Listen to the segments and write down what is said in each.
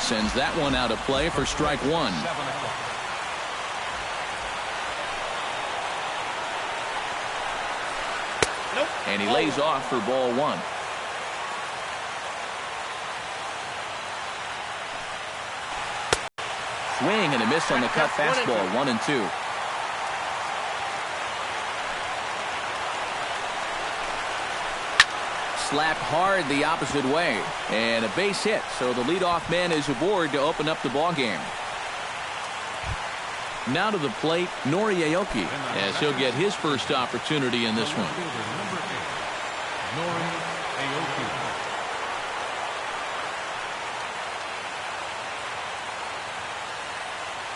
Sends that one out of play for strike one. And he lays off for ball one. Swing and a miss on the cut fastball. 1-2. Slapped hard the opposite way. And a base hit. So the leadoff man is aboard to open up the ball game. Now to the plate, Nori Aoki, as he'll get his first opportunity in this one. Nori Aoki.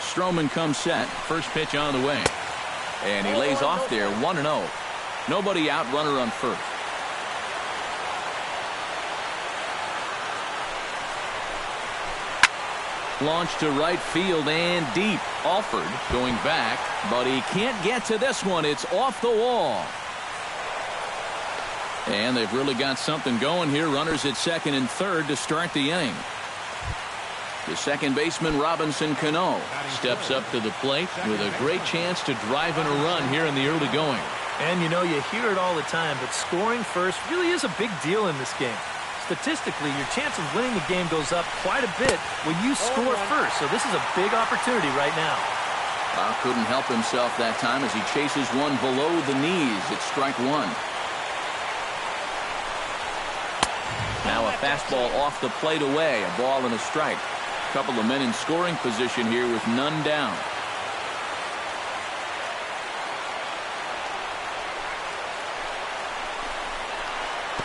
Stroman comes set. First pitch on the way. And he lays off there. 1-0. Nobody out, runner on first. Launched to right field and deep. Alford going back, but he can't get to this one. It's off the wall. And they've really got something going here. Runners at second and third to start the inning. The second baseman, Robinson Cano, steps up to the plate with a great chance to drive in a run here in the early going. And you know, you hear it all the time, but scoring first really is a big deal in this game. Statistically, your chance of winning the game goes up quite a bit when you score first. So this is a big opportunity right now. Wow, couldn't help himself that time as he chases one below the knees. It's strike one. Now a fastball off the plate away. A ball and a strike. A couple of men in scoring position here with none down.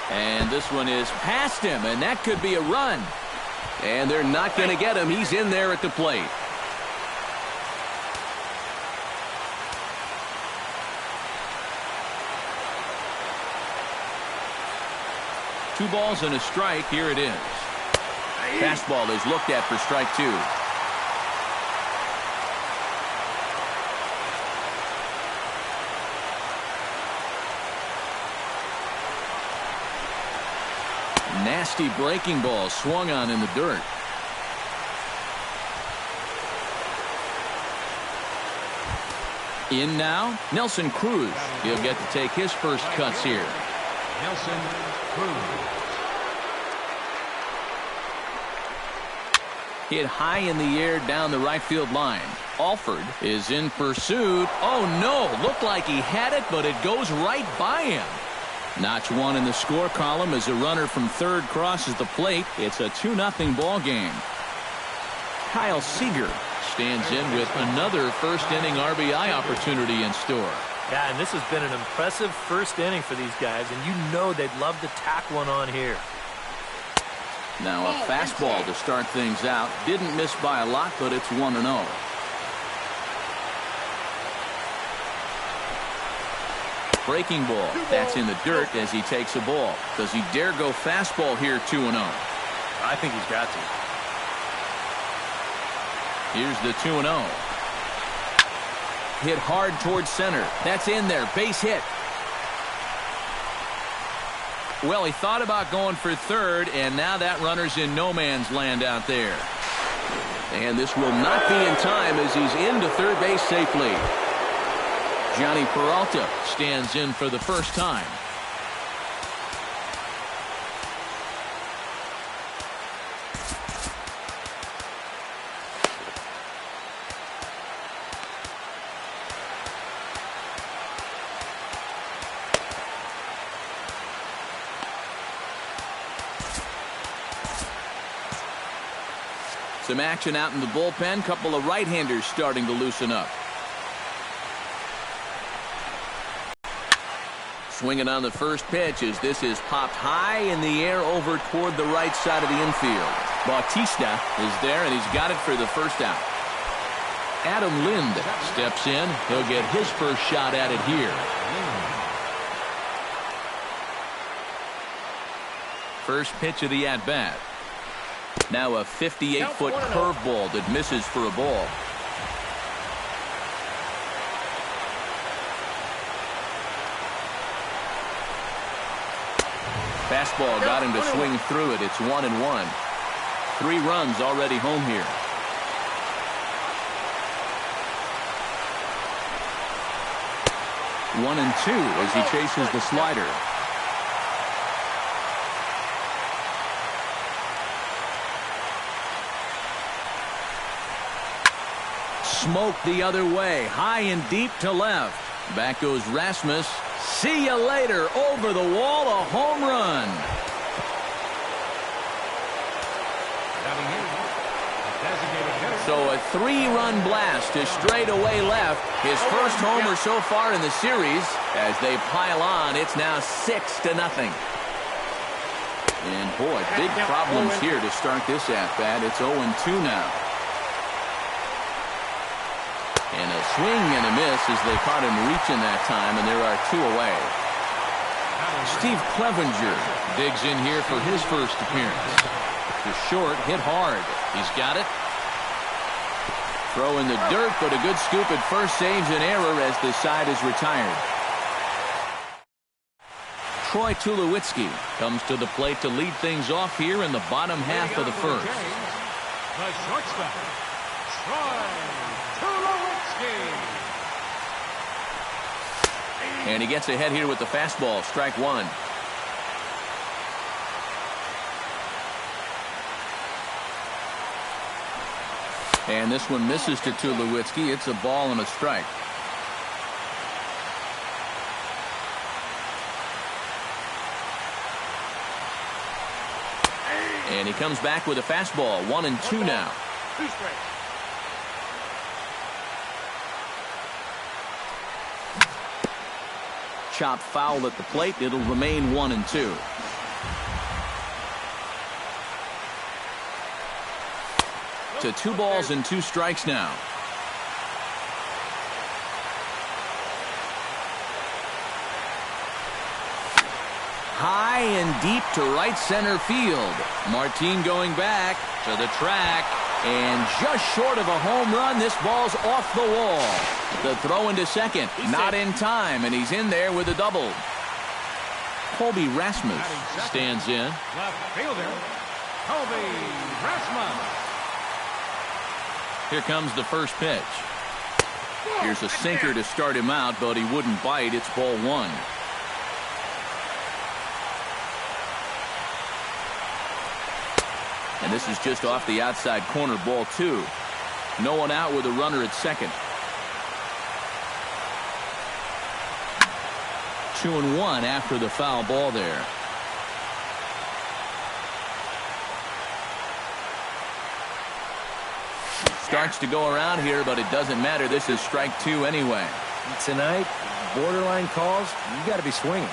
And this one is past him, and that could be a run. And they're not going to get him. He's in there at the plate. Two balls and a strike. Here it is. Fastball is looked at for strike two. Nasty breaking ball swung on in the dirt. In now, Nelson Cruz. He'll get to take his first cuts here. Nelson Cruz. Hit high in the air down the right field line. Alford is in pursuit. Oh no, looked like he had it, but it goes right by him. Notch one in the score column as a runner from third crosses the plate. It's a 2-0 ball game. Kyle Seager stands in with another first inning RBI opportunity in store. Yeah, and this has been an impressive first inning for these guys, and you know they'd love to tack one on here. Now a fastball to start things out. Didn't miss by a lot, but it's 1-0. Breaking ball. That's in the dirt as he takes a ball. Does he dare go fastball here 2-0? I think he's got to. Here's the 2-0. Hit hard towards center. That's in there. Base hit. Well, he thought about going for third, and now that runner's in no man's land out there. And this will not be in time as he's into third base safely. Johnny Peralta stands in for the first time. Some action out in the bullpen. Couple of right-handers starting to loosen up. Swinging on the first pitch as this is popped high in the air over toward the right side of the infield. Bautista is there, and he's got it for the first out. Adam Lind steps in. He'll get his first shot at it here. First pitch of the at-bat. Now a 58-foot curveball that misses for a ball. Fastball got him to swing through it. It's 1-1. 3 runs already home here. One and 2 as he chases the slider. Smoke the other way, high and deep to left. Back goes Rasmus. See you later. Over the wall, a home run. So a 3-run blast to straightaway left. His first homer so far in the series. As they pile on, it's now 6-0. And boy, big problems here to start this at-bat. It's 0-2 now. And a swing and a miss as they caught him reaching that time, and there are 2 away. Steve Clevenger digs in here for his first appearance. The short hit hard. He's got it. Throw in the dirt, but a good scoop at first saves an error as the side is retired. Troy Tulowitzki comes to the plate to lead things off here in the bottom half of the first. The shortstop, Troy Tulowitzki. And he gets ahead here with the fastball, strike 1. And this one misses to Tulowitzki. It's a ball and a strike. And he comes back with a fastball, 1-2 now. 2 strikes. Chop foul at the plate. It'll remain 1-2. To 2 balls and 2 strikes now. High and deep to right center field. Martin going back to the track. And just short of a home run, this ball's off the wall. The throw into second, not in time, and he's in there with a double. Colby Rasmus stands in. Left fielder, Colby Rasmus. Here comes the first pitch. Here's a sinker to start him out, but he wouldn't bite. It's ball 1. And this is just off the outside corner, ball 2. No one out with a runner at second. 2-1 after the foul ball there. Starts to go around here, but it doesn't matter. This is strike 2 anyway. Tonight, borderline calls, you got to be swinging.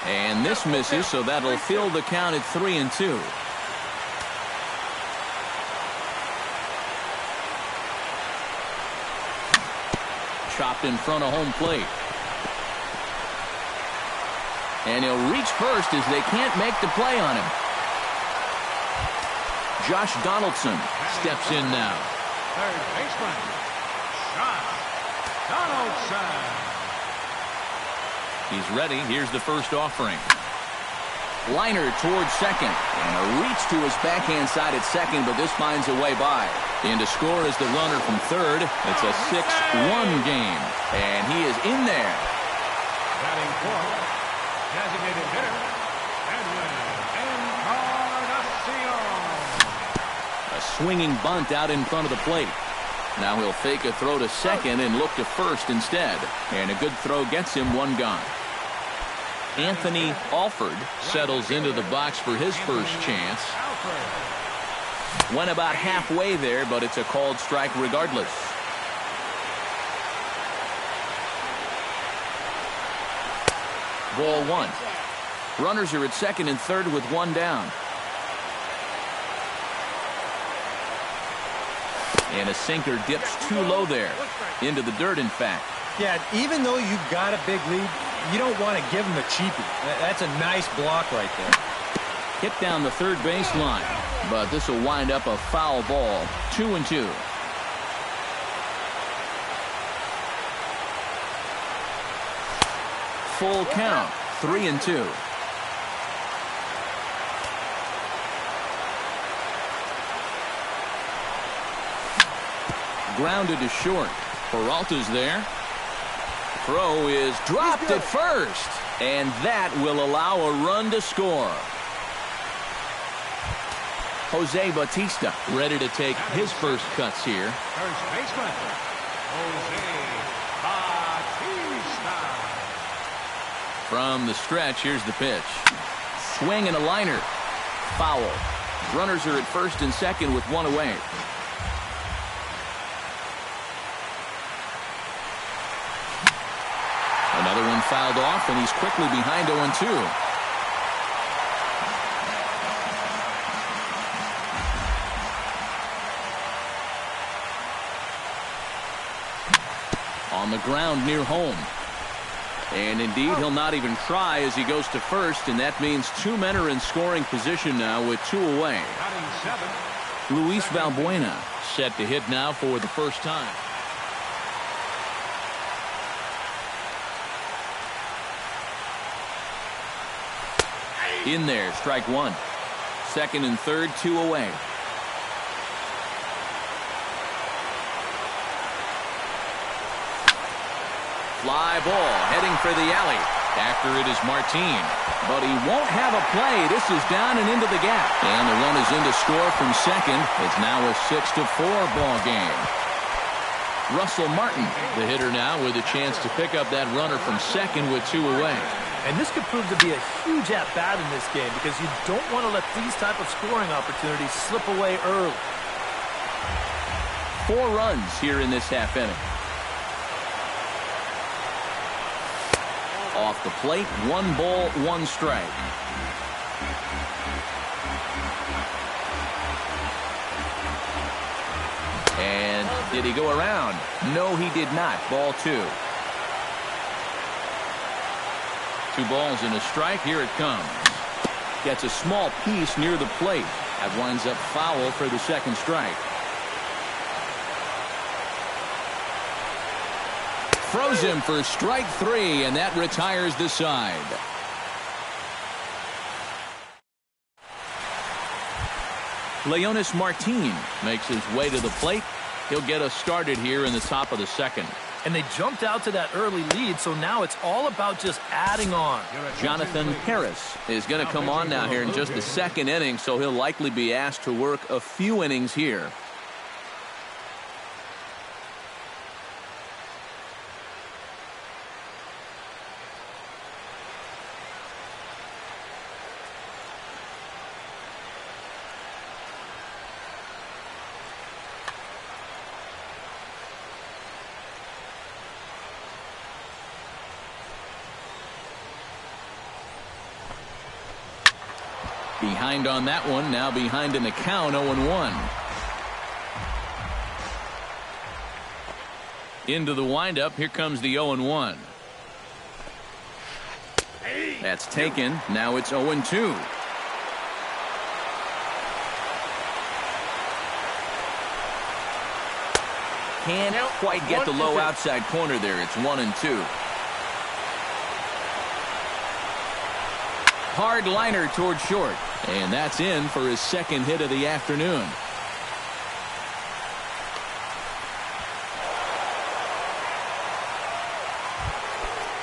And this misses, so that'll fill the count at 3-2. Chopped in front of home plate. And he'll reach first as they can't make the play on him. Josh Donaldson steps in now. Third baseman, Josh Donaldson. He's ready. Here's the first offering. Liner towards second. And a reach to his backhand side at second, but this finds a way by. In to score is the runner from third. It's a 6-1 game. And he is in there. Batting fourth, designated hitter, Edwin Encarnacion. A swinging bunt out in front of the plate. Now he'll fake a throw to second and look to first instead. And a good throw gets him 1 gone. Anthony Alford settles into the box for his first chance. Went about halfway there, but it's a called strike regardless. Ball 1. Runners are at second and third with 1 down. And a sinker dips too low there. Into the dirt, in fact. Yeah, even though you've got a big lead, you don't want to give them a cheapie. That's a nice block right there. Hit down the third baseline, but this will wind up a foul ball. 2-2. Full count. 3-2. grounded to short. Peralta's there. Throw is dropped at first, and that will allow a run to score. Jose Bautista ready to take his first cuts here. First baseman, Jose Bautista. From the stretch, here's the pitch. Swing and a liner. Foul. Runners are at first and second with one away. Another one fouled off, and he's quickly behind 0-2. On the ground near home. And indeed, he'll not even try as he goes to first, and that means two men are in scoring position now with two away. Luis Valbuena set to hit now for the first time. In there, strike one. Second and third, two away. Fly ball heading for the alley. After it is Martin. But he won't have a play. This is down and into the gap. And the run is in to score from second. It's now a 6-4 ball game. Russell Martin, the hitter now, with a chance to pick up that runner from second with two away. And this could prove to be a huge at-bat in this game because you don't want to let these type of scoring opportunities slip away early. 4 runs here in this half inning. Off the plate, 1 ball, 1 strike. And did he go around? No, he did not. Ball 2. 2 balls and a strike. Here it comes. Gets a small piece near the plate. That winds up foul for the second strike. Throws him for strike 3, and that retires the side. Leonis Martin makes his way to the plate. He'll get us started here in the top of the second. And they jumped out to that early lead, so now it's all about just adding on. Jonathan Harris is going to come on now here in just the second inning, so he'll likely be asked to work a few innings here. Behind on that one, now behind in the count, 0-1. Into the windup, here comes the 0-1. That's taken, now it's 0-2. Can't quite get the low outside corner there, it's 1-2. Hard liner toward short. And that's in for his second hit of the afternoon.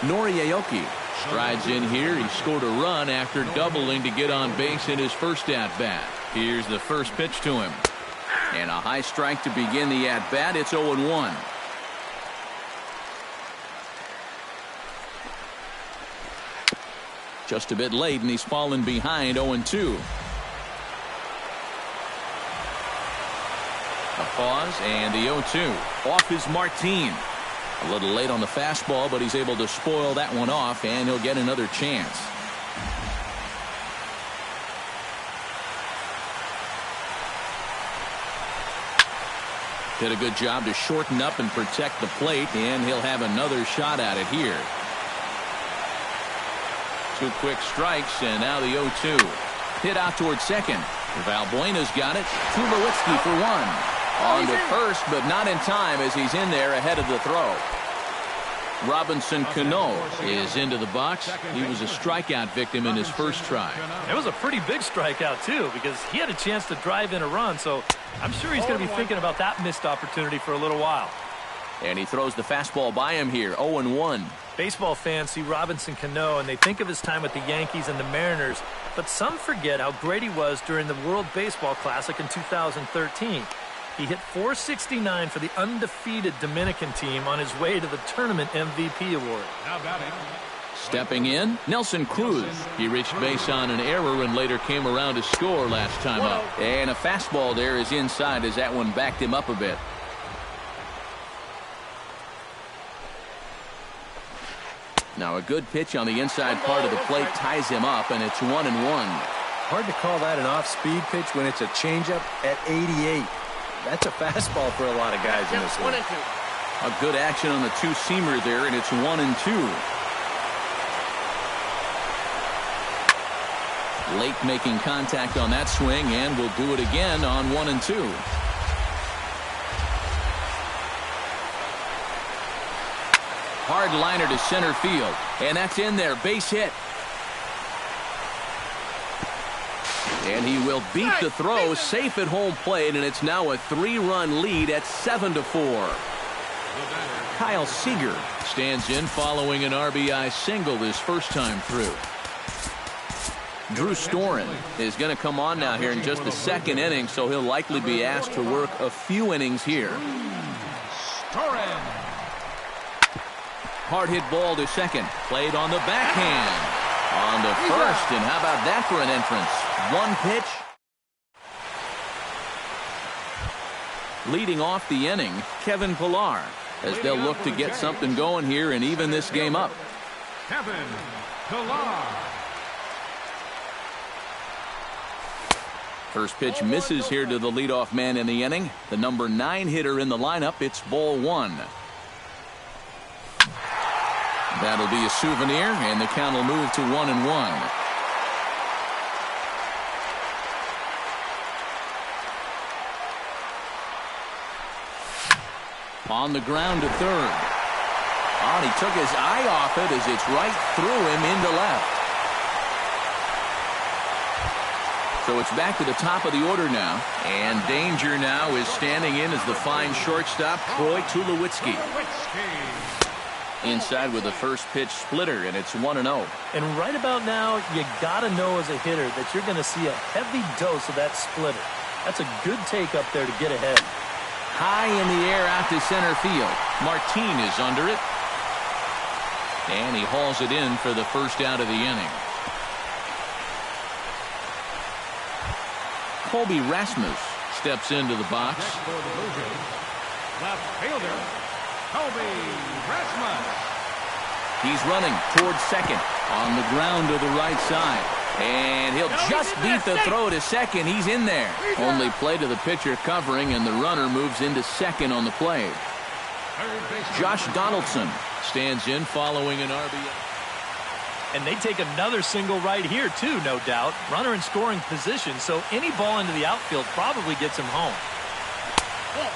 Nori Aoki strides in here. He scored a run after doubling to get on base in his first at-bat. Here's the first pitch to him. And a high strike to begin the at-bat. It's 0-1. Just a bit late, and he's fallen behind 0-2. A pause, and the 0-2. Off is Martin. A little late on the fastball, but he's able to spoil that one off, and he'll get another chance. Did a good job to shorten up and protect the plate, and he'll have another shot at it here. 2 quick strikes, and now the 0-2. Hit out towards second. Valbuena's got it. Tulowitzki for 1. On to first, but not in time as he's in there ahead of the throw. Robinson Cano is into the box. He was a strikeout victim in his first try. It was a pretty big strikeout, too, because he had a chance to drive in a run, so I'm sure he's going to be thinking about that missed opportunity for a little while. And he throws the fastball by him here, 0-1. Baseball fans see Robinson Cano, and they think of his time with the Yankees and the Mariners, but some forget how great he was during the World Baseball Classic in 2013. He hit .469 for the undefeated Dominican team on his way to the tournament MVP award. Stepping in, Nelson Cruz. He reached base on an error and later came around to score last time up. And a fastball there is inside as that one backed him up a bit. Now a good pitch on the inside part of the plate ties him up, and it's 1-1. Hard to call that an off-speed pitch when it's a changeup at 88. That's a fastball for a lot of guys in this league. A good action on the two-seamer there, and it's 1-2. Late making contact on that swing, and will do it again on 1-2. Hard liner to center field, and that's in there. Base hit. And he will beat the throw, safe at home plate, and it's now a 3-run lead at 7-4. Kyle Seager stands in following an RBI single his first time through. Drew Storen is going to come on now here in just the second inning, so he'll likely be asked to work a few innings here. Storen. Hard hit ball to second, played on the backhand. On to first, and how about that for an entrance? One pitch. Leading off the inning, Kevin Pillar, as they'll look to get something going here and even this game up. Kevin Pillar. First pitch misses here to the leadoff man in the inning. The number 9 hitter in the lineup. It's ball 1. That'll be a souvenir, and the count will move to 1-1. On the ground to third. Oh, and he took his eye off it as it's right through him into left. So it's back to the top of the order now. And danger now is standing in as the fine shortstop, Troy Tulowitzki. Inside with the first pitch splitter, and it's 1-0. And right about now, you got to know as a hitter that you're going to see a heavy dose of that splitter. That's a good take up there to get ahead. High in the air out to center field. Martin is under it. And he hauls it in for the first out of the inning. Colby Rasmus steps into the box. Left fielder, Colby Rasmus. He's running towards second on the ground to the right side. And he'll just beat the throw to second. He's in there. Only play to the pitcher covering, and the runner moves into second on the play. Josh Donaldson stands in following an RBI. And they take another single right here, too, no doubt. Runner in scoring position, so any ball into the outfield probably gets him home.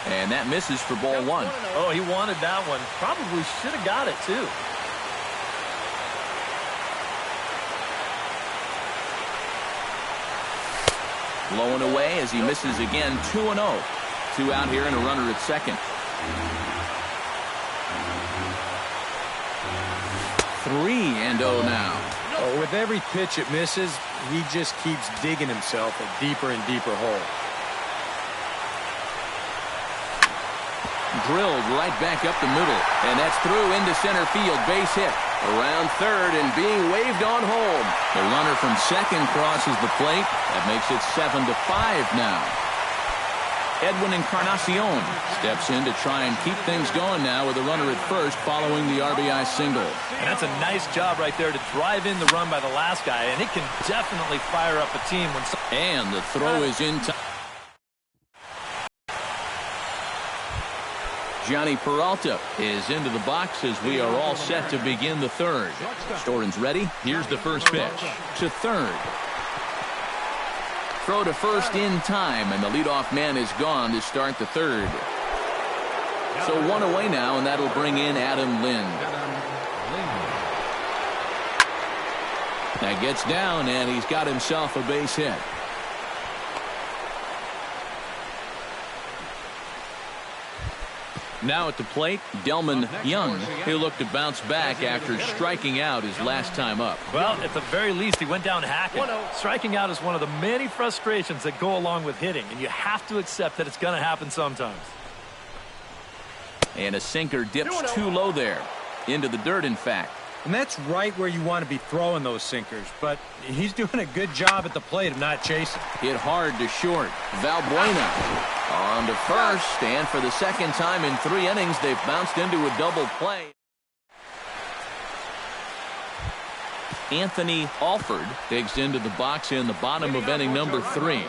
And that misses for ball 1. Oh, he wanted that one. Probably should have got it, too. Low and away as he misses again. 2-0. 2 out here and a runner at second. 3-0 now. Oh, with every pitch it misses, he just keeps digging himself a deeper and deeper hole. Drilled right back up the middle, and that's through into center field. Base hit around third and being waved on home. The runner from second crosses the plate. That makes it 7-5 now. Edwin Encarnacion steps in to try and keep things going now with a runner at first following the RBI single. And that's a nice job right there to drive in the run by the last guy, and it can definitely fire up a team when. And the throw is in time. Johnny Peralta is into the box as we are all set to begin the third. Storen's ready. Here's the first pitch to third. Throw to first in time, and the leadoff man is gone to start the third. So 1 away now, and that'll bring in Adam Lind. That gets down, and he's got himself a base hit. Now at the plate, Delman Young. He'll look to bounce back after striking out his last time up. Well, at the very least, he went down hacking. Striking out is one of the many frustrations that go along with hitting, and you have to accept that it's going to happen sometimes. And a sinker dips too low there. Into the dirt, in fact. And that's right where you want to be throwing those sinkers, but he's doing a good job at the plate of not chasing. Hit hard to short. Valbuena on to first, and for the second time in 3 innings, they've bounced into a double play. Anthony Alford digs into the box in the bottom of inning number 3.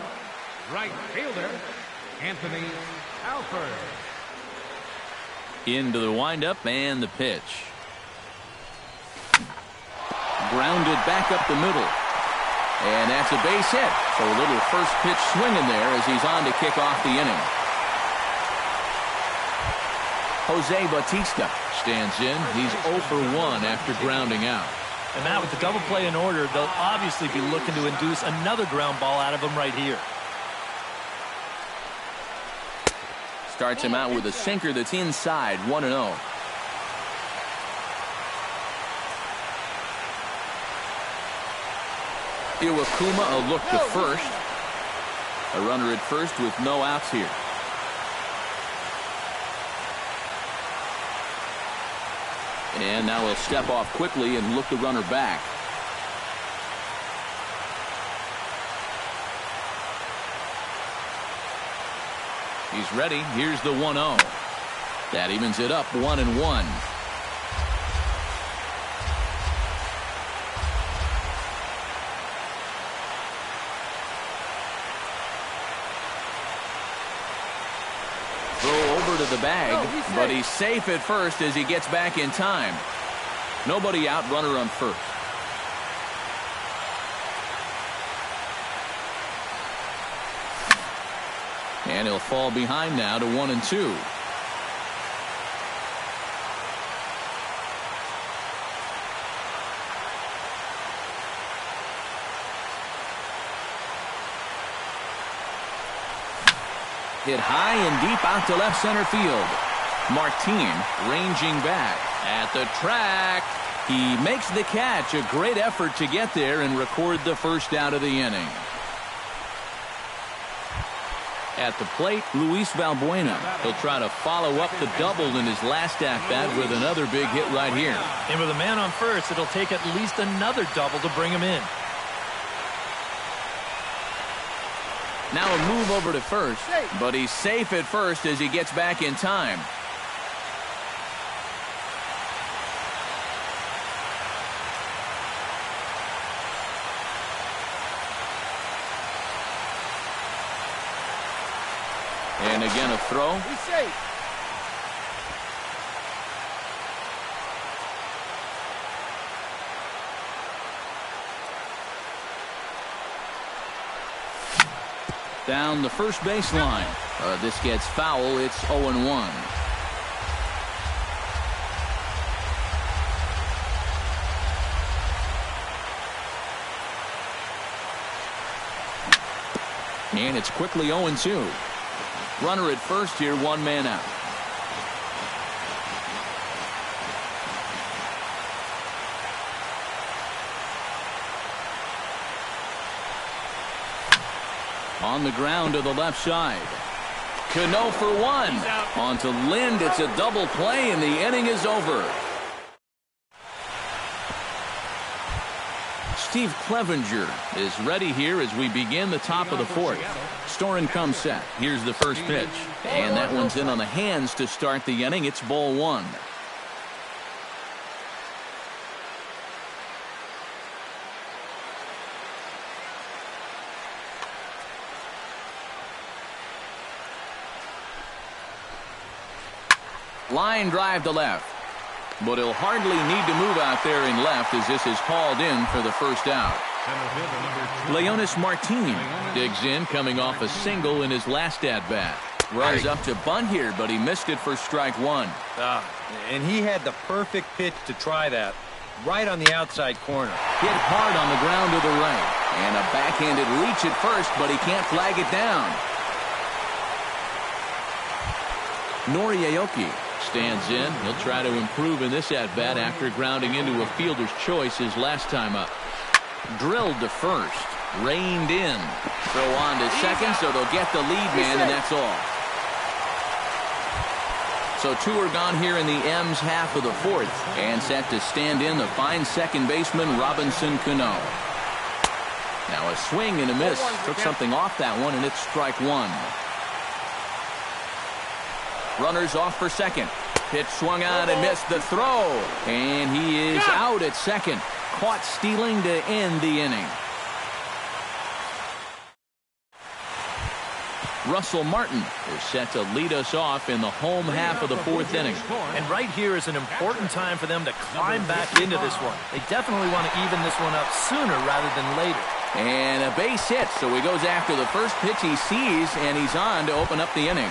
Right fielder, Anthony Alford. Into the windup and the pitch. Grounded back up the middle. And that's a base hit. So a little first pitch swinging there as he's on to kick off the inning. Jose Bautista stands in. He's 0 for 1 after grounding out. And Matt, with the double play in order, they'll obviously be looking to induce another ground ball out of him right here. Starts him out with a sinker that's inside, 1-0. Iwakuma a look to first. A runner at first with no outs here. And now he'll step off quickly and look the runner back. He's ready. Here's the 1-0. That evens it up 1-1. The bag, but he's safe at first as he gets back in time. Nobody out, runner on first. And he'll fall behind now to 1-2. Hit high and deep out to left center field. Martin ranging back at the track. He makes the catch. A great effort to get there and record the first out of the inning. At the plate, Luis Valbuena. He'll try to follow up the double in his last at-bat with another big hit right here. And with a man on first, it'll take at least another double to bring him in. Now a move over to first, but he's safe at first as he gets back in time. And again a throw. He's safe. Down the first baseline. This gets foul. It's 0-1. And it's quickly 0-2. Runner at first here, 1 man out. On the ground to the left side. Cano for 1. On to Lind. It's a double play, and the inning is over. Steve Clevenger is ready here as we begin the top of the 4th. Storen comes set. Here's the first pitch. And that one's in on the hands to start the inning. It's ball 1. Line drive to left. But he'll hardly need to move out there in left as this is called in for the first out. Leonis Martin digs in, coming off a single in his last at-bat. Runs up to bunt here, but he missed it for strike one. And he had the perfect pitch to try that. Right on the outside corner. Hit hard on the ground to the right. And a backhanded reach at first, but he can't flag it down. Noriaoki stands in. He'll try to improve in this at-bat after grounding into a fielder's choice his last time up. Drilled to first. Reined in. Throw on to second, so they'll get the lead man, and that's all. So two are gone here in the M's half of the fourth. And set to stand in the fine second baseman, Robinson Cano. Now a swing and a miss. Took something off that one, and it's strike one. Runners off for second. Pitch swung on and missed the throw. And he is out at second. Caught stealing to end the inning. Russell Martin is set to lead us off in the home half of the fourth inning. And right here is an important time for them to climb back into this one. They definitely want to even this one up sooner rather than later. And a base hit, so he goes after the first pitch he sees, and he's on to open up the inning.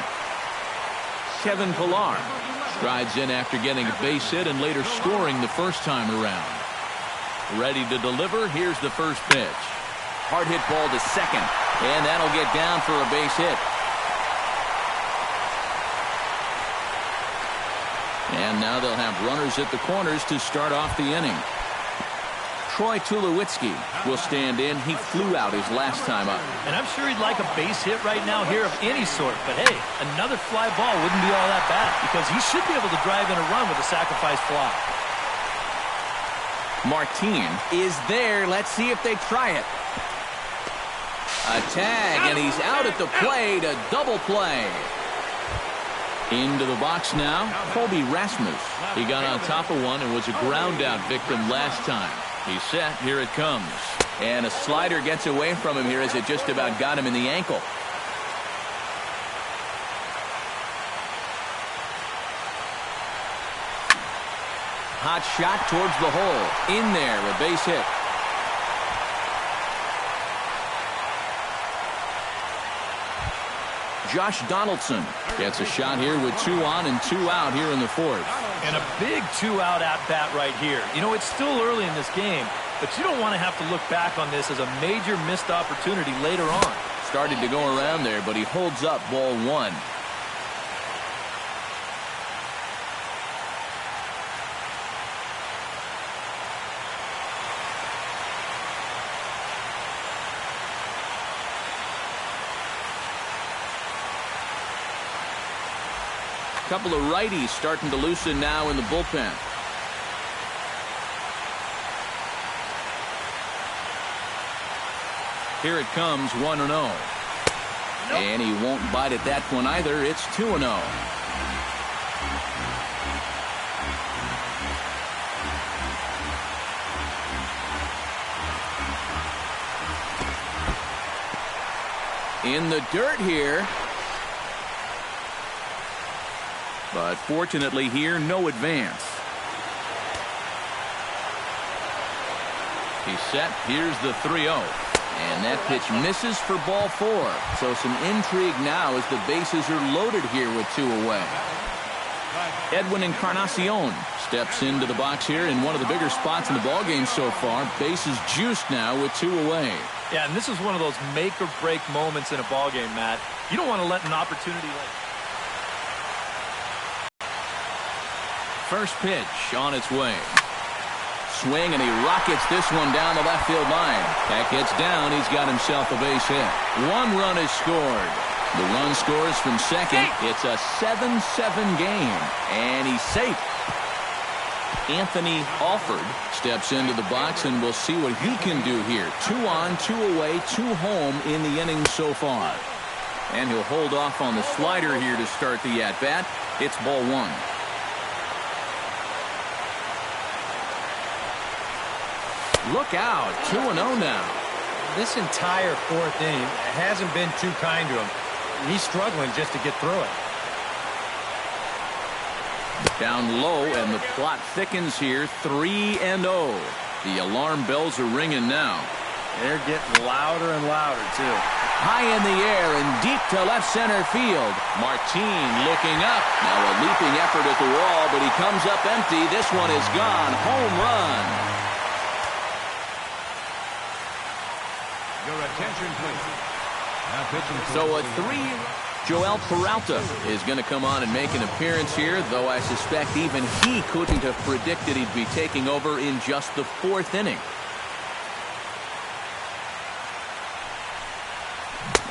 Kevin Pillar strides in after getting a base hit and later scoring the first time around. Ready to deliver. Here's the first pitch. Hard hit ball to second, and that'll get down for a base hit. And now they'll have runners at the corners to start off the inning. Troy Tulowitzki will stand in. He flew out his last time up. And I'm sure he'd like a base hit right now here of any sort. But hey, another fly ball wouldn't be all that bad because he should be able to drive in a run with a sacrifice fly. Martin is there. Let's see if they try it. A tag, and he's out at the plate. A double play. Into the box now, Colby Rasmus. He got on top of one and was a ground-out victim last time. He's set. Here it comes. And a slider gets away from him here as it just about got him in the ankle. Hot shot towards the hole. In there, a base hit. Josh Donaldson gets a shot here with 2 on and 2 out here in the fourth. And a big 2-out at-bat right here. You know, it's still early in this game, but you don't want to have to look back on this as a major missed opportunity later on. Started to go around there, but he holds up ball one. Couple of righties starting to loosen now in the bullpen. Here it comes, 1-0. And he won't bite at that one either. It's 2-0. In the dirt here. But fortunately here, no advance. He's set. Here's the 3-0. And that pitch misses for ball 4. So some intrigue now as the bases are loaded here with 2 away. Edwin Encarnacion steps into the box here in one of the bigger spots in the ballgame so far. Bases juiced now with 2 away. Yeah, and this is one of those make-or-break moments in a ballgame, Matt. You don't want to let an opportunity like... First pitch on its way. Swing, and he rockets this one down the left field line. That gets down. He's got himself a base hit. 1 run is scored. The run scores from second. It's a 7-7 game, and he's safe. Anthony Alford steps into the box, and we'll see what he can do here. 2 on, 2 away, 2 home in the inning so far. And he'll hold off on the slider here to start the at-bat. It's ball 1. Look out, 2-0 now. This entire fourth inning hasn't been too kind to him. He's struggling just to get through it. Down low, and the plot thickens here, 3-0. The alarm bells are ringing now. They're getting louder and louder, too. High in the air and deep to left center field. Martin looking up. Now a leaping effort at the wall, but he comes up empty. This one is gone. Home run. Your attention, please. Now pitching So a 3. Joel Peralta is going to come on and make an appearance here, though I suspect even he couldn't have predicted he'd be taking over in just the 4th inning.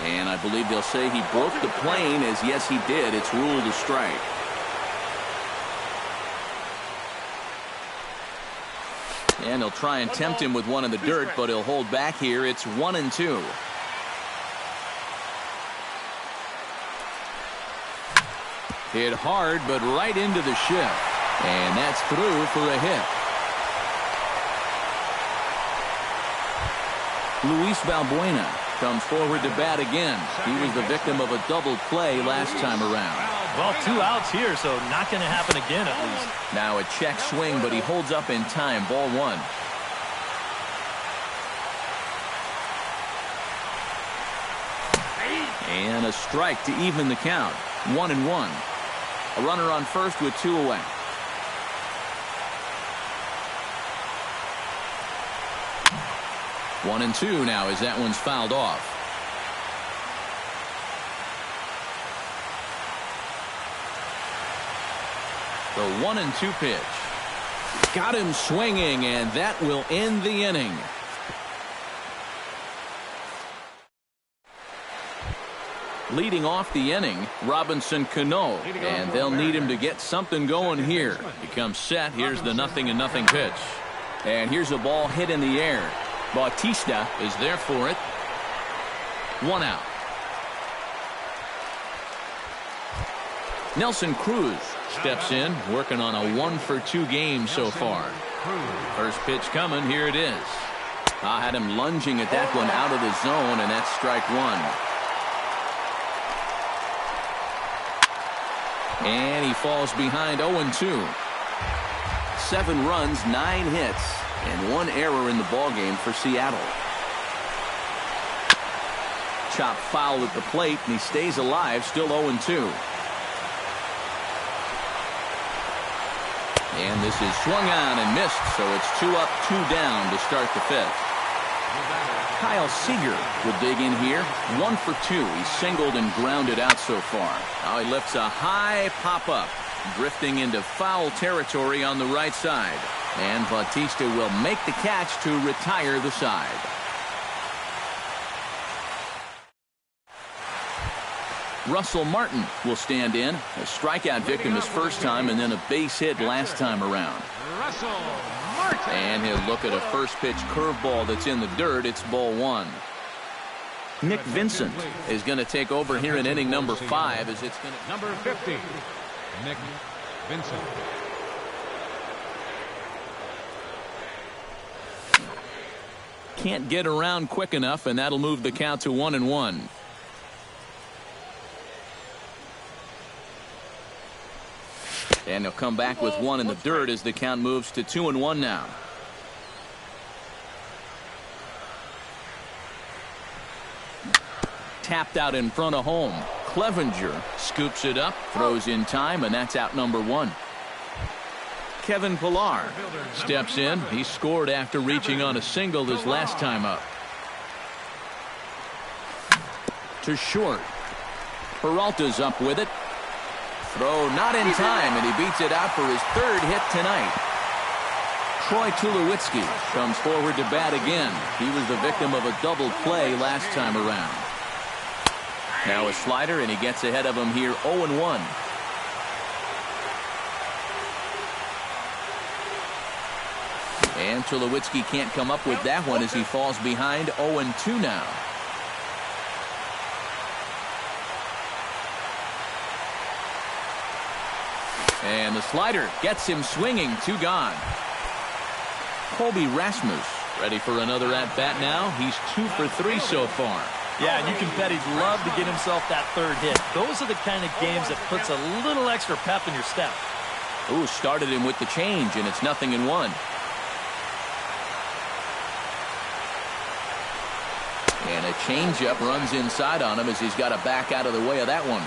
And I believe they'll say he broke the plane, as yes he did. It's ruled a strike. And he'll try and tempt him with one in the dirt, but he'll hold back here. It's 1-2. Hit hard, but right into the shift. And that's through for a hit. Luis Valbuena comes forward to bat again. He was the victim of a double play last time around. Well, 2 outs here, so not going to happen again at least. Now a check swing, but he holds up in time. Ball 1. And a strike to even the count. 1-1. A runner on first with 2 away. One and 2 now as that one's fouled off. The 1-2 pitch. Got him swinging, and that will end the inning. Leading off the inning, Robinson Cano, and they'll need him to get something going here. He comes set. Here's the 0-0 pitch. And here's a ball hit in the air. Bautista is there for it. 1 out. Nelson Cruz steps in, working on a 1-for-2 game so far. First pitch coming. Here it is. I had him lunging at that one out of the zone, and that's strike 1. And he falls behind 0-2. 7 runs, 9 hits, and 1 error in the ballgame for Seattle. Chop foul at the plate, and he stays alive, still 0-2. And this is swung on and missed, so it's 2 up, 2 down to start the 5th. Kyle Seager will dig in here. 1 for 2. He's singled and grounded out so far. Now he lifts a high pop-up, drifting into foul territory on the right side. And Bautista will make the catch to retire the side. Russell Martin will stand in. A strikeout victim his first time, and then a base hit last time around. Russell Martin. And he'll look at a first pitch curveball that's in the dirt. It's ball 1. Nick Vincent is going to take over here in inning number 5 as it's going to... Number 50, Nick Vincent. Can't get around quick enough, and that'll move the count to 1-1. And he'll come back with 1 in the dirt as the count moves to 2-1 now. Tapped out in front of home. Clevenger scoops it up, throws in time, and that's out number 1. Kevin Pillar steps in. He scored after reaching on a single his last time up. To short. Peralta's up with it. Throw not in time, and he beats it out for his 3rd hit tonight. Troy Tulowitzki comes forward to bat again. He was the victim of a double play last time around. Now a slider, and he gets ahead of him here 0-1. And Tulowitzki can't come up with that one as he falls behind 0-2 now. And the slider gets him swinging. 2 gone. Colby Rasmus ready for another at-bat now. He's 2 for 3 so far. Yeah, and you can bet he'd love to get himself that 3rd hit. Those are the kind of games that puts a little extra pep in your step. Ooh, started him with the change, and it's 0-1. changeup runs inside on him as he's got to back out of the way of that one.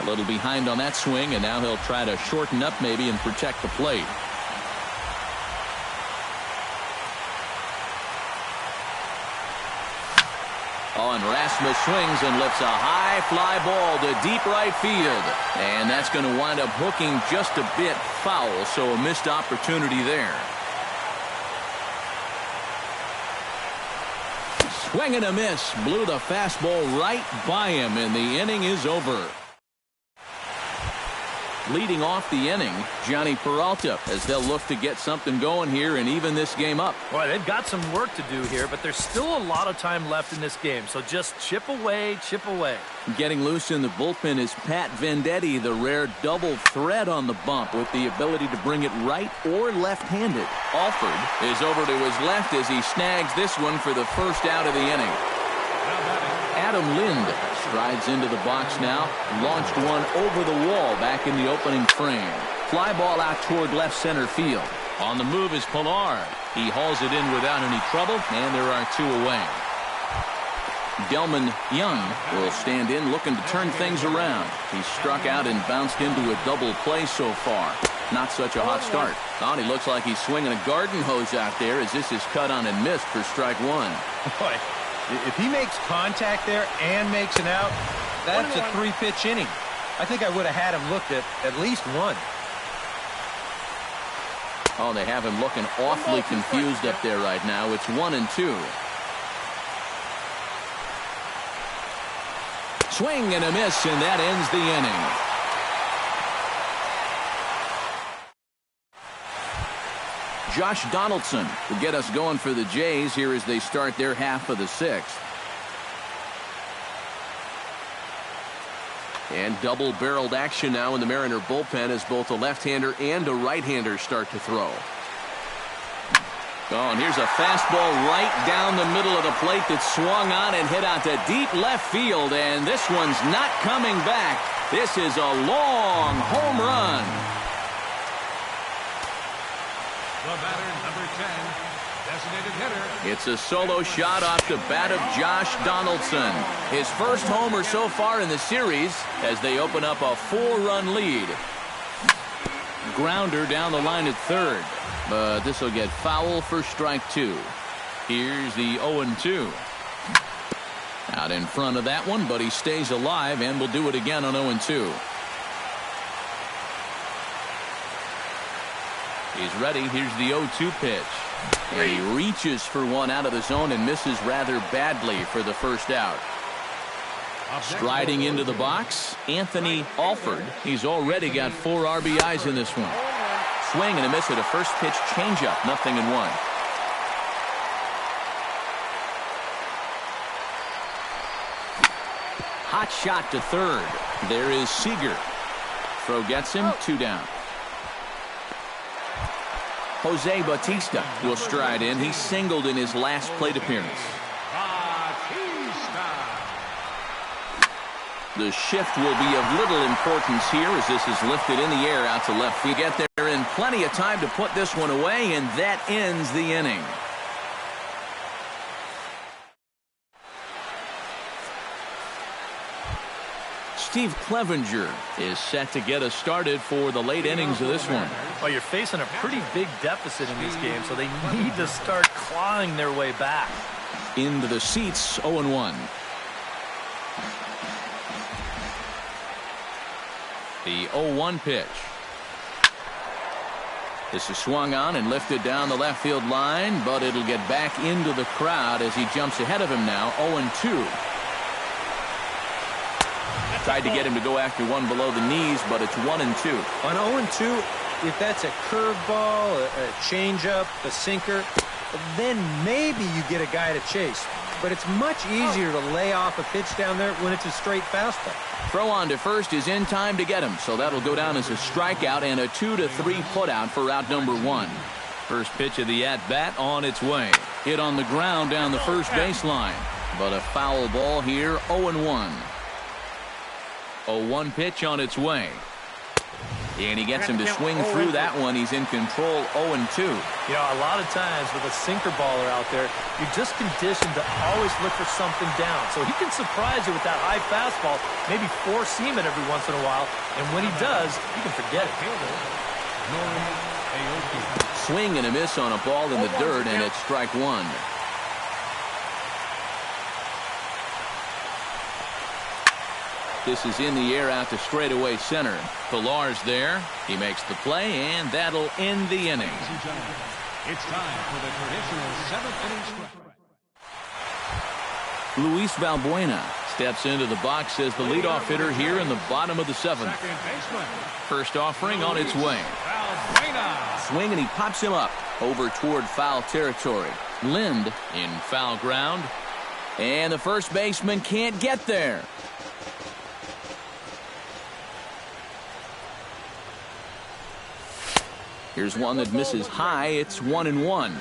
A little behind on that swing, and now he'll try to shorten up maybe and protect the plate. Oh, and Rasmus swings and lifts a high fly ball to deep right field. And that's going to wind up hooking just a bit foul, so a missed opportunity there. Swing and a miss. Blew the fastball right by him, and the inning is over. Leading off the inning, Johnny Peralta, as they'll look to get something going here and even this game up. Boy, they've got some work to do here, but there's still a lot of time left in this game, so just chip away, chip away. Getting loose in the bullpen is Pat Venditti, the rare double threat on the bump with the ability to bring it right or left-handed. Alford is over to his left as he snags this one for the first out of the inning. Adam Lind strides into the box now. Launched one over the wall back in the opening frame. Fly ball out toward left center field. On the move is Pilar. He hauls it in without any trouble, and there are two away. Delman Young will stand in looking to turn things around. He's struck out and bounced into a double play so far. Not such a hot start. Oh, he looks like he's swinging a garden hose out there as this is cut on and missed for strike one. Boy, if he makes contact there and makes an out, that's a three-pitch inning. I think I would have had him looked at least one. Oh, they have him looking awfully confused up there right now. It's 1-2. Swing and a miss, and that ends the inning. Josh Donaldson will get us going for the Jays here as they start their half of the sixth. And double-barreled action now in the Mariner bullpen as both a left-hander and a right-hander start to throw. Oh, and here's a fastball right down the middle of the plate that swung on and hit out to deep left field, and this one's not coming back. This is a long home run. The batter, number 10, designated hitter. It's a solo shot off the bat of Josh Donaldson. His first homer so far in the series as they open up a 4-run lead. Grounder down the line at third, but this will get foul for strike two. Here's the 0-2. Out in front of that one, but he stays alive and will do it again on 0-2. He's ready. Here's the 0-2 pitch. And he reaches for one out of the zone and misses rather badly for the first out. Striding into the box, Anthony Alford. He's already got 4 RBIs in this one. Swing and a miss at a first pitch changeup. 0-1. Hot shot to third. There is Seager. Throw gets him. 2 down. Jose Bautista will stride in. He singled in his last plate appearance. The shift will be of little importance here as this is lifted in the air out to left field. Get there in plenty of time to put this one away, and that ends the inning. Steve Clevenger is set to get us started for the late innings of this one. Well, you're facing a pretty big deficit in this game, so they need to start clawing their way back. Into the seats, 0-1. The 0-1 pitch. This is swung on and lifted down the left field line, but it'll get back into the crowd as he jumps ahead of him now, 0-2. Tried to get him to go after one below the knees, but it's 1-2. On 0-2, if that's a curveball, a changeup, a sinker, then maybe you get a guy to chase. But it's much easier to lay off a pitch down there when it's a straight fastball. Throw on to first is in time to get him, so that'll go down as a strikeout and a 2-3 putout for out number 1. First pitch of the at-bat on its way. Hit on the ground down the first baseline, but a foul ball here, 0-1. 0-1 pitch on its way. And he gets him to swing through that one. He's in control, 0-2. You know, a lot of times with a sinker baller out there, you're just conditioned to always look for something down. So he can surprise you with that high fastball, maybe force seam it every once in a while. And when he does, you can forget it. Swing and a miss on a ball in the dirt, and it's strike one. This is in the air out to straightaway center. Pilar's there. He makes the play, and that'll end the inning. It's time for the traditional 7th inning stretch. Luis Valbuena steps into the box as the leadoff hitter here in the bottom of the 7th. First offering on its way. Swing, and he pops him up over toward foul territory. Lind in foul ground, and the first baseman can't get there. Here's one that misses high. It's 1-1.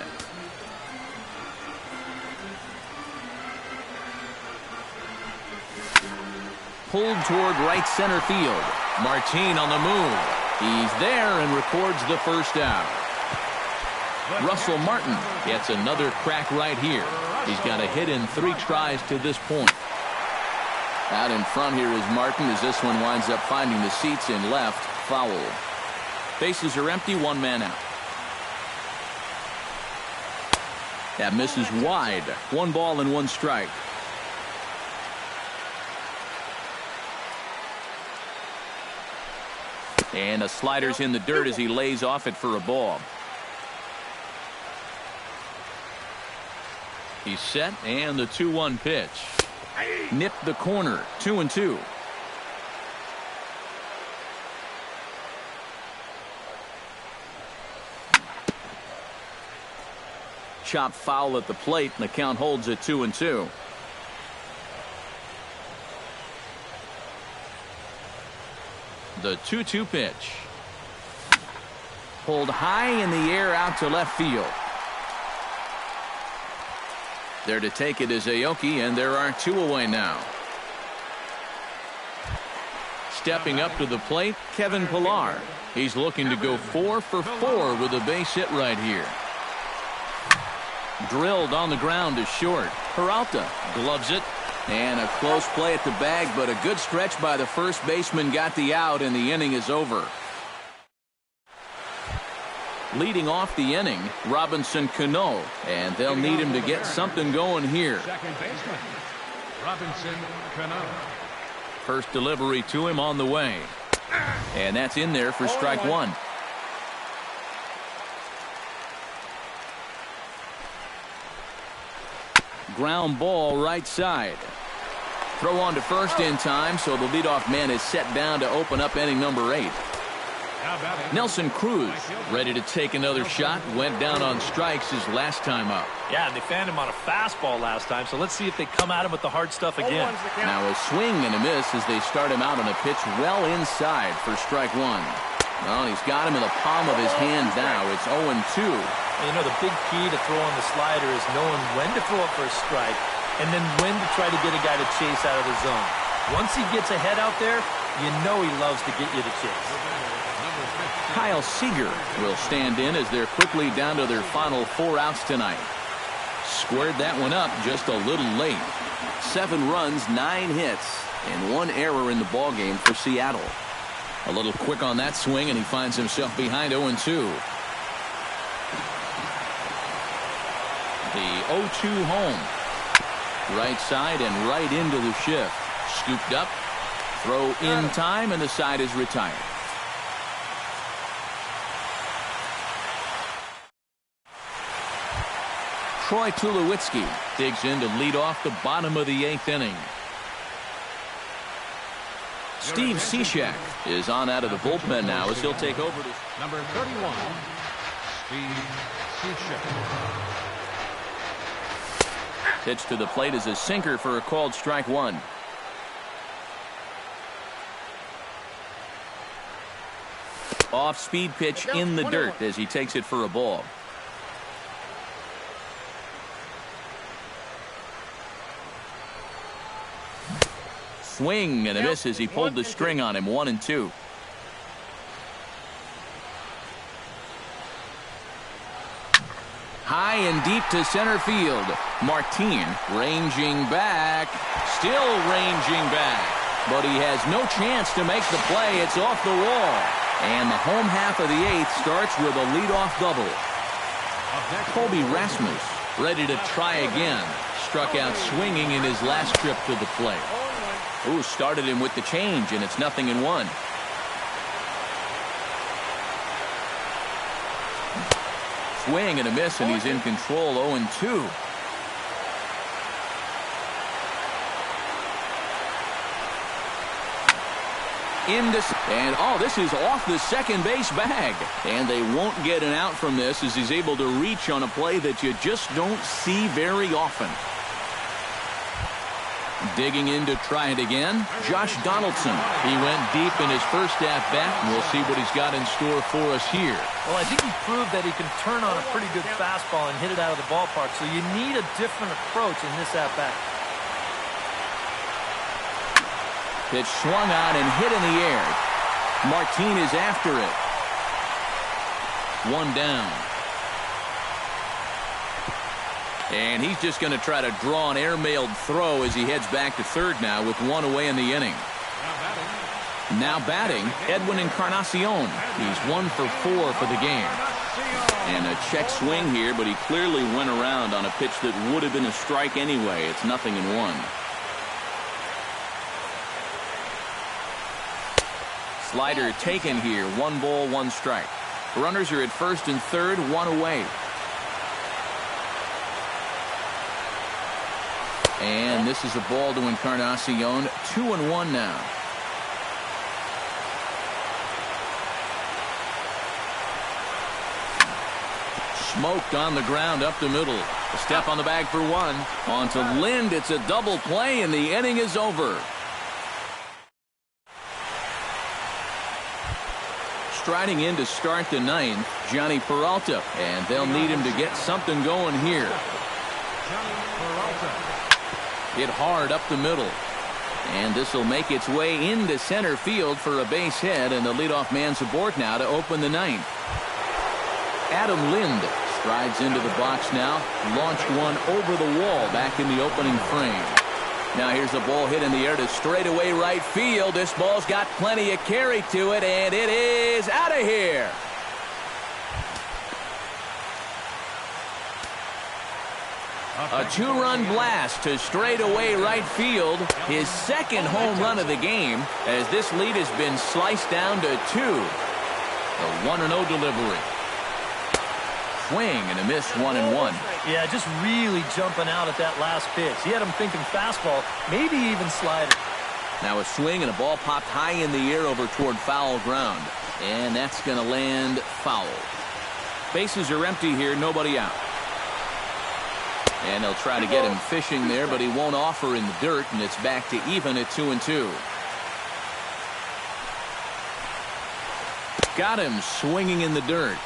Pulled toward right center field. Martin on the move. He's there and records the first out. Russell Martin gets another crack right here. He's got a hit in 3 tries to this point. Out in front here is Martin as this one winds up finding the seats in left. Foul. Bases are empty, 1 man out. That misses wide. 1 ball and 1 strike. And a slider's in the dirt as he lays off it for a ball. He's set, and the 2-1 pitch. Nipped the corner, 2-2. Chop foul at the plate, and the count holds at 2-2. The 2-2 pitch. Pulled high in the air out to left field. There to take it is Aoki, and there are 2 away now. Stepping up to the plate, Kevin Pillar. He's looking to go 4 for 4 with a base hit right here. Drilled on the ground to short. Peralta gloves it, and a close play at the bag, but a good stretch by the first baseman got the out, and the inning is over. Leading off the inning, Robinson Cano, and they'll need him to get something going here. Second baseman, Robinson Cano. First delivery to him on the way, and that's in there for strike 1. Ground ball right side. Throw on to first in time, so the leadoff man is set down to open up inning number 8. Nelson Cruz ready to take another shot. Went down on strikes his last time up. Yeah, and they found him on a fastball last time, so let's see if they come at him with the hard stuff again. Now a swing and a miss as they start him out on a pitch well inside for strike 1. Well, he's got him in the palm of his hand now. It's 0-2. You know, the big key to throwing the slider is knowing when to throw it for a strike and then when to try to get a guy to chase out of the zone. Once he gets ahead out there, you know he loves to get you to chase. Kyle Seager will stand in as they're quickly down to their final 4 outs tonight. Squared that one up just a little late. 7 runs, 9 hits, and 1 error in the ballgame for Seattle. A little quick on that swing, and he finds himself behind 0-2. The 0-2 home. Right side and right into the shift. Scooped up. Throw in time, and the side is retired. Troy Tulowitzki digs in to lead off the bottom of the 8th inning. Steve Cishek is on out of the bullpen now as he'll take over. Number 31, Steve Cishek. Pitch to the plate is a sinker for a called strike 1. Off-speed pitch in the dirt as he takes it for a ball. Swing and a miss as he pulled the string on him. 1-2. high and deep to center field. Martin ranging back. Still ranging back. But he has no chance to make the play. It's off the wall. And the home half of the eighth starts with a leadoff double. Colby Rasmus ready to try again. Struck out swinging in his last trip to the plate. Ooh, started him with the change, and it's 0-1. Swing and a miss, and he's in control. 0-2. And this is off the second base bag, and they won't get an out from this as he's able to reach on a play that you just don't see very often. Digging in to try it again, Josh Donaldson. He went deep in his first at-bat, and we'll see what he's got in store for us here. Well, I think he proved that he can turn on a pretty good fastball and hit it out of the ballpark, so you need a different approach in this at-bat. Pitch swung on and hit in the air. Martin is after it. One down. And he's just going to try to draw an airmailed throw as he heads back to third now with one away in the inning. Now batting, Edwin Encarnacion. He's 1 for 4 for the game. And a check swing here, but he clearly went around on a pitch that would have been a strike anyway. It's 0-1. Slider taken here. 1 ball, 1 strike. Runners are at first and third, 1 away. And this is a ball to Encarnacion. 2-1 now. Smoked on the ground up the middle. A step on the bag for 1. On to Lind. It's a double play, and the inning is over. Striding in to start the 9th, Johnny Peralta, and they'll need him to get something going here. Hit hard up the middle, and this will make its way into center field for a base hit, and the leadoff man's aboard now to open the 9th. Adam Lind strides into the box now, launched one over the wall back in the opening frame. Now here's a ball hit in the air to straightaway right field. This ball's got plenty of carry to it, and it is out of here. A 2-run blast to straightaway right field. His second home run of the game, as this lead has been sliced down to 2. A 1-0 delivery. Swing and a miss. 1-1. Yeah, just really jumping out at that last pitch. He had him thinking fastball, maybe even slider. Now a swing and a ball popped high in the air over toward foul ground. And that's going to land foul. Bases are empty here, nobody out. And they'll try to get him fishing there, but he won't offer in the dirt, and it's back to even at 2-2. Got him swinging in the dirt.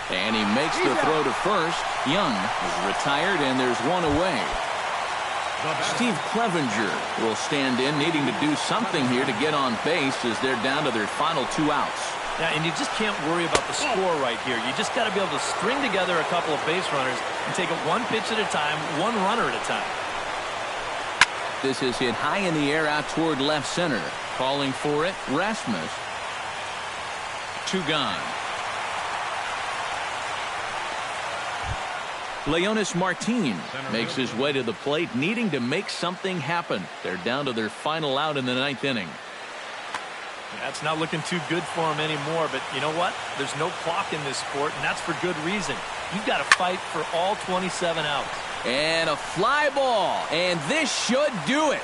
And he makes the throw to first. Young is retired, and there's 1 away. Steve Clevenger will stand in, needing to do something here to get on base as they're down to their final 2 outs. Yeah, and you just can't worry about the score right here. You just got to be able to string together a couple of base runners and take it 1 pitch at a time, 1 runner at a time. This is hit high in the air out toward left center. Calling for it, Rasmus. 2 gone. Leonis Martin makes his way to the plate, needing to make something happen. They're down to their final out in the 9th inning. That's not looking too good for him anymore, but you know what? There's no clock in this sport, and that's for good reason. You've got to fight for all 27 outs. And a fly ball, and this should do it.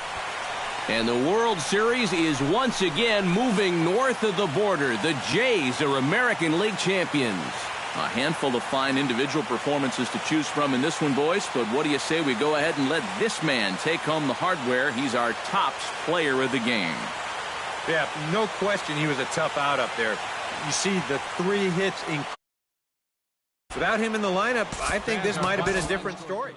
And the World Series is once again moving north of the border. The Jays are American League champions. A handful of fine individual performances to choose from in this one, boys. But what do you say we go ahead and let this man take home the hardware? He's our top player of the game. Yeah, no question he was a tough out up there. You see the 3 hits. Without him in the lineup, I think this might have been a different story.